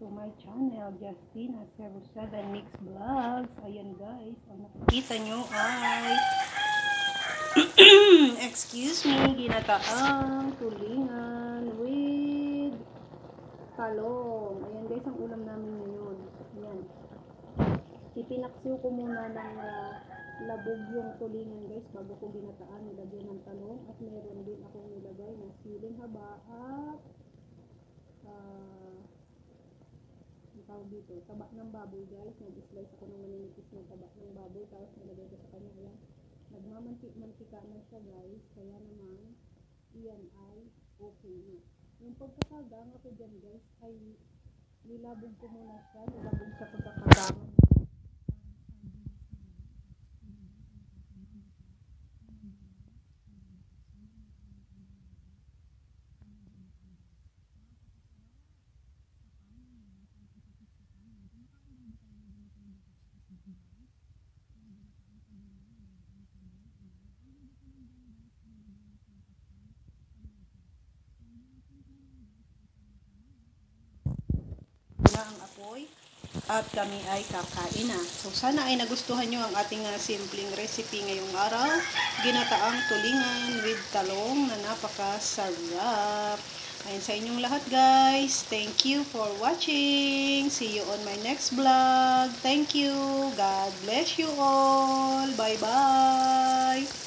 to my channel, Justina07 Mix Vlogs. Ayan guys, ang nakikita nyo ay excuse me, ginataang tulingan with talong. Ayan guys, ang ulam namin ngayon. Ayan. Ipinaksiw ko muna ng labog yung tulingan guys bago ko ginataan. Nilagyan ng talong at meron din akong nilagay na siling haba at tawag dito, taba ng baboy guys. Nag-slice ako ng maninipis na taba ng baboy tapos nilagay ko sa kanya. Ayan. Nagmamantika na siya guys, kaya naman iyan ay okay na. Yung pagkakagang ako dyan guys ay nilabog ko muna siya, nilabog sa pagkakagang. Ang apoy at kami ay kakain na. So sana ay nagustuhan nyo ang ating simpleng recipe ngayong araw. Ginataang tulingan with talong na napakasarap. Ayun sa inyong lahat guys. Thank you for watching. See you on my next vlog. Thank you. God bless you all. Bye bye.